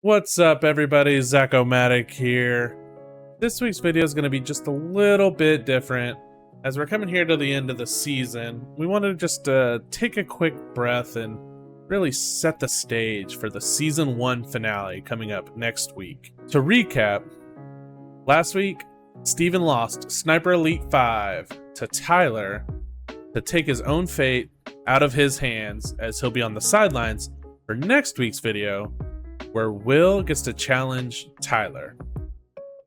What's up, everybody? Zach-O-Matic here. This week's video is going to be just a little bit different. As we're coming here to the end of the season, we wanted to just take a quick breath and really set the stage for the Season 1 finale coming up next week. To recap, last week, Steven lost Sniper Elite 5 to Tyler to take his own fate out of his hands, as he'll be on the sidelines for next week's video, where Will gets to challenge Tyler.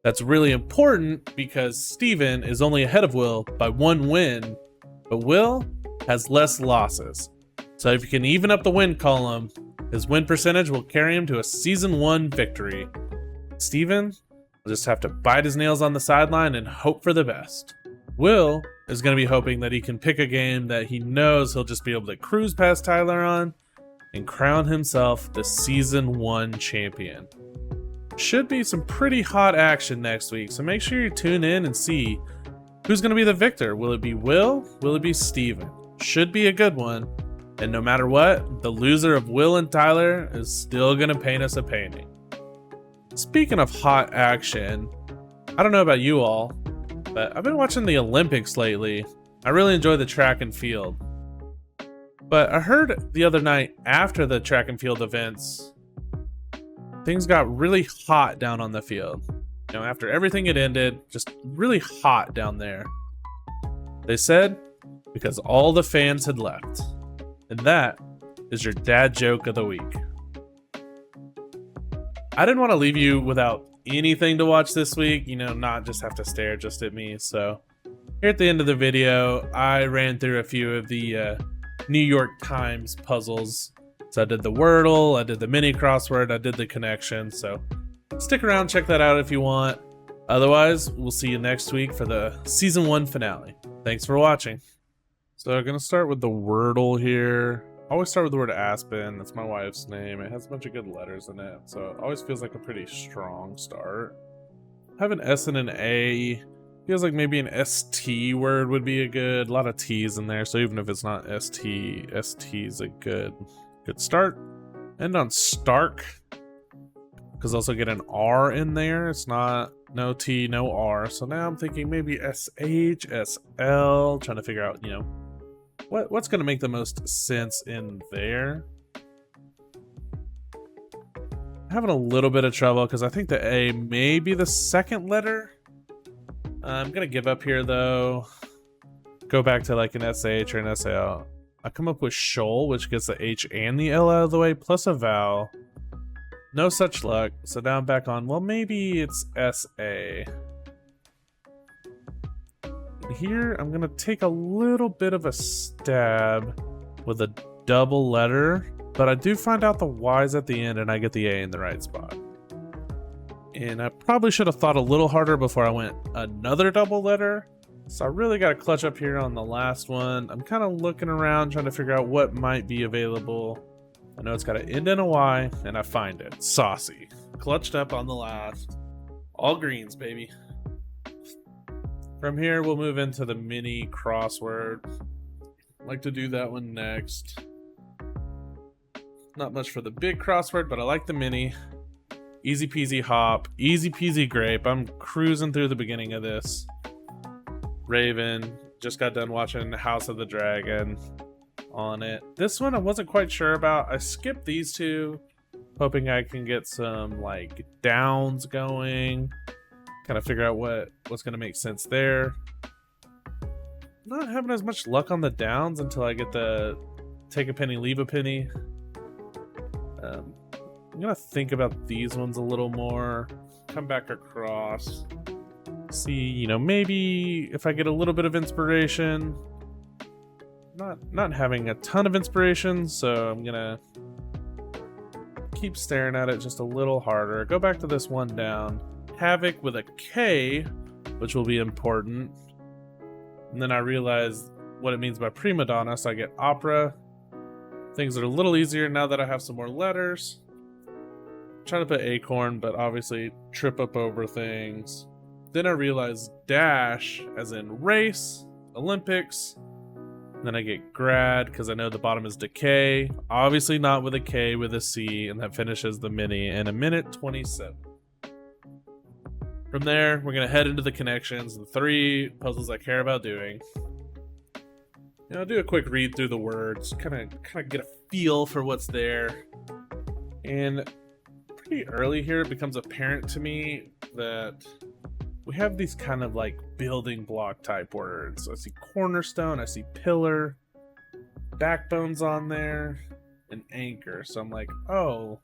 That's really important because Steven is only ahead of Will by 1 win, but Will has less losses. So if you can even up the win column, his win percentage will carry him to a Season 1 victory. Steven will just have to bite his nails on the sideline and hope for the best. Will is going to be hoping that he can pick a game that he knows he'll just be able to cruise past Tyler on and crown himself the Season 1 champion. Should be some pretty hot action next week, so make sure you tune in and see who's going to be the victor. Will it be Will? Will it be Steven? Should be a good one, and no matter what, the loser of Will and Tyler is still going to paint us a painting. Speaking of hot action, I don't know about you all, but I've been watching the Olympics lately. I really enjoy the track and field. But I heard the other night after the track and field events, things got really hot down on the field. You know, after everything had ended, just really hot down there. They said because all the fans had left. And that is your dad joke of the week. I didn't want to leave you without anything to watch this week, you know, not just have to stare just at me. So here at the end of the video, I ran through a few of the New York Times puzzles. So I did the Wordle, I did the mini crossword, I did the connection. So stick around, check that out if you want. Otherwise, we'll see you next week for the Season 1 finale. Thanks for watching. So I'm going to start with the Wordle here. I always start with the word Aspen. That's my wife's name. It has a bunch of good letters in it, so it always feels like a pretty strong start. I have an S and an A. Feels like maybe an ST word would be a lot of T's in there, so even if it's not ST, ST is a good start. End on Stark, because also get an R in there. It's not, no T, no R. So now I'm thinking maybe SH, SL, trying to figure out, you know, what's going to make the most sense in there. Having a little bit of trouble because I think the A may be the second letter. I'm going to give up here, though. Go back to like an SH or an SL. I come up with shoal, which gets the H and the L out of the way, plus a vowel. No such luck. So now I'm back on, well, maybe it's SA. And here, I'm going to take a little bit of a stab with a double letter. But I do find out the Y's at the end, and I get the A in the right spot. And I probably should have thought a little harder before I went another double letter. So I really got to clutch up here on the last one. I'm kind of looking around trying to figure out what might be available. I know it's got to end in a Y, and I find it. Saucy. Clutched up on the last. All greens, baby. From here, we'll move into the mini crossword. I'd like to do that one next. Not much for the big crossword, but I like the mini. Easy peasy hop, easy peasy grape. I'm cruising through the beginning of this. Raven, just got done watching House of the Dragon on it. This one I wasn't quite sure about. I skipped these two, hoping I can get some like downs going. Kind of figure out what's going to make sense there. Not having as much luck on the downs until I get the take a penny, leave a penny. I'm gonna think about these ones a little more, come back across, see, you know, maybe if I get a little bit of inspiration. Not having a ton of inspiration, so I'm gonna keep staring at it just a little harder. Go back to this one down. Havoc with a K, which will be important. And then I realize what it means by prima donna, so I get opera. Things are a little easier now that I have some more letters. I'm trying to put acorn, but obviously trip up over things. Then I realize dash, as in race, Olympics. Then I get grad because I know the bottom is decay. Obviously not with a K, with a C, and that finishes the mini in a minute 27. From there, we're going to head into the connections, the 3 puzzles I care about doing. I'll do a quick read through the words, kind of get a feel for what's there. And pretty early here, it becomes apparent to me that we have these kind of like building block type words. I see cornerstone, I see pillar, backbone's on there, and anchor. So I'm like, oh,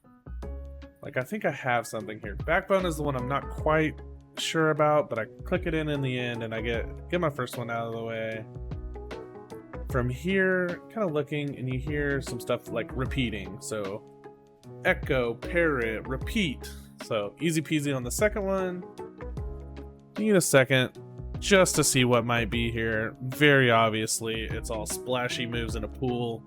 like I think I have something here. Backbone is the one I'm not quite sure about, but I click it in the end and I get my first one out of the way. From here, kind of looking, and you hear some stuff like repeating. So echo, parrot, repeat. So easy peasy on the second one. Need a second just to see what might be here. Very obviously, it's all splashy moves in a pool,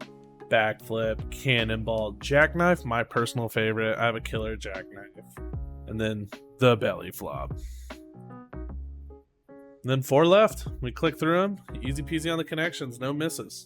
backflip, cannonball, jackknife, my personal favorite. I have a killer jackknife. And then the belly flop. And then 4 left. We click through them. Easy peasy on the connections, no misses.